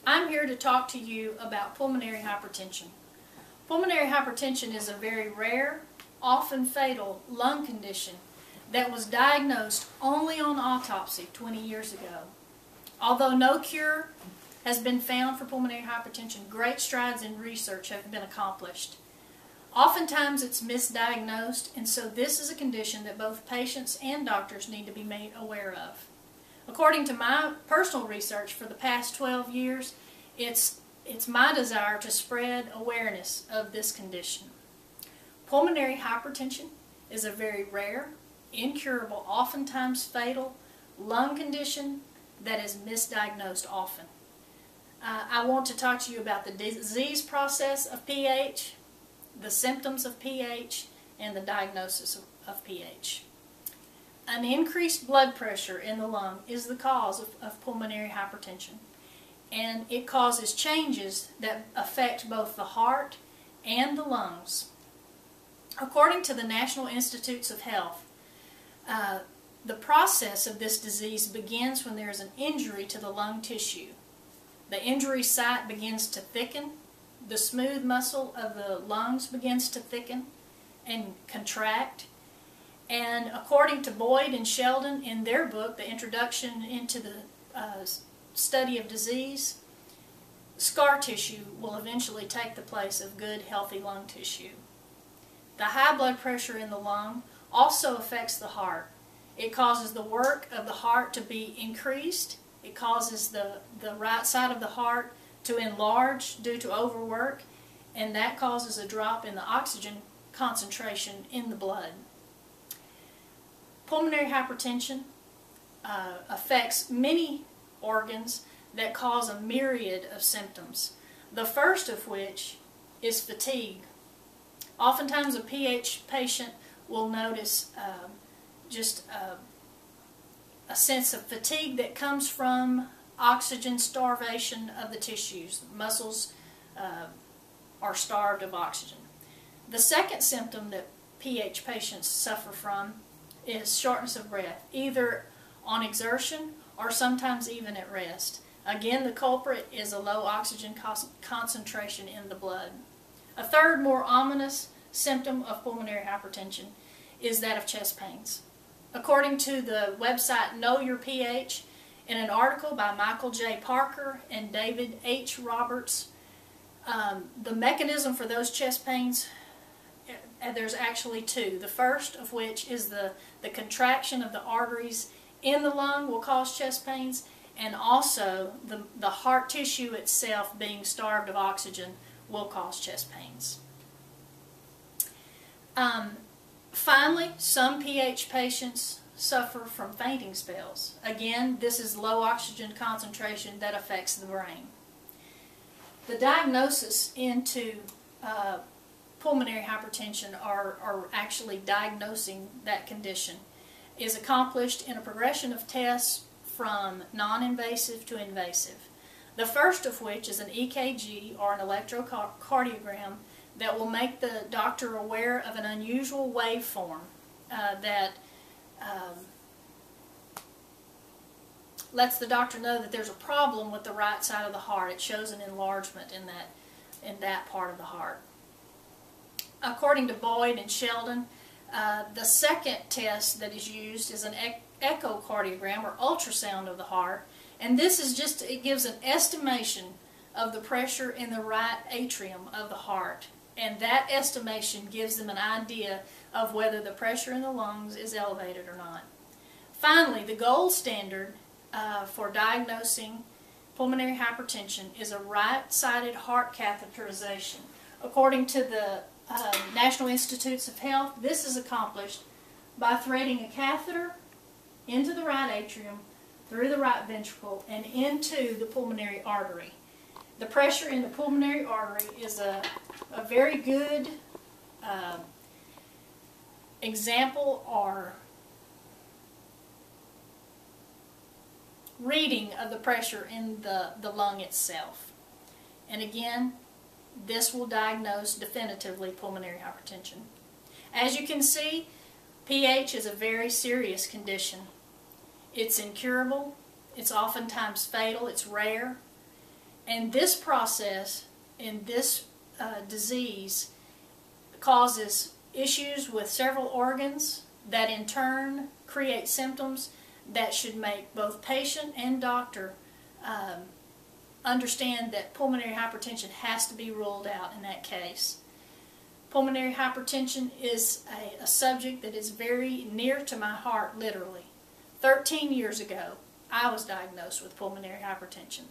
I'm here to talk to you about pulmonary hypertension. Pulmonary hypertension is a very rare, often fatal lung condition that was diagnosed only on autopsy 20 years ago. Although no cure has been found for pulmonary hypertension, great strides in research have been accomplished. Oftentimes it's misdiagnosed, and so this is a condition that both patients and doctors need to be made aware of. According to my personal research for the past 12 years, it's my desire to spread awareness of this condition. Pulmonary hypertension is a very rare, incurable, oftentimes fatal lung condition that is misdiagnosed often. I want to talk to you about the disease process of PH, the symptoms of PH, and the diagnosis of PH. An increased blood pressure in the lung is the cause of pulmonary hypertension, and it causes changes that affect both the heart and the lungs. According to the National Institutes of Health, the process of this disease begins when there is an injury to the lung tissue. The injury site begins to thicken, the smooth muscle of the lungs begins to thicken and contract, and according to Boyd and Sheldon in their book, The Introduction into the Study of Disease, scar tissue will eventually take the place of good, healthy lung tissue. The high blood pressure in the lung also affects the heart. It causes the work of the heart to be increased. It causes the right side of the heart to enlarge due to overwork, and that causes a drop in the oxygen concentration in the blood. Pulmonary hypertension affects many organs that cause a myriad of symptoms, the first of which is fatigue. Oftentimes a PH patient will notice just a sense of fatigue that comes from oxygen starvation of the tissues. The muscles are starved of oxygen. The second symptom that PH patients suffer from is shortness of breath, either on exertion or sometimes even at rest. Again, the culprit is a low oxygen concentration in the blood. A third, more ominous symptom of pulmonary hypertension is that of chest pains. According to the website Know Your PH, in an article by Michael J. Parker and David H. Roberts, the mechanism for those chest pains, there's actually two. The first of which is the contraction of the arteries in the lung will cause chest pains, and also the heart tissue itself being starved of oxygen will cause chest pains. Finally, some PH patients suffer from fainting spells. Again, this is low oxygen concentration that affects the brain. The diagnosis into pulmonary hypertension, or actually diagnosing that condition, is accomplished in a progression of tests from non-invasive to invasive. The first of which is an EKG, or an electrocardiogram, that will make the doctor aware of an unusual waveform that lets the doctor know that there's a problem with the right side of the heart. It shows an enlargement in that part of the heart. According to Boyd and Sheldon, the second test that is used is an echocardiogram, or ultrasound of the heart, and this is it gives an estimation of the pressure in the right atrium of the heart, and that estimation gives them an idea of whether the pressure in the lungs is elevated or not. Finally, the gold standard for diagnosing pulmonary hypertension is a right-sided heart catheterization. According to the National Institutes of Health, this is accomplished by threading a catheter into the right atrium, through the right ventricle, and into the pulmonary artery. The pressure in the pulmonary artery is a very good example or reading of the pressure in the lung itself. And again, this will diagnose definitively pulmonary hypertension. As you can see, PH is a very serious condition. It's incurable, it's oftentimes fatal, it's rare, And this process in this disease causes issues with several organs that in turn create symptoms that should make both patient and doctor understand that pulmonary hypertension has to be ruled out in that case. Pulmonary hypertension is a subject that is very near to my heart, literally. 13 years ago, I was diagnosed with pulmonary hypertension.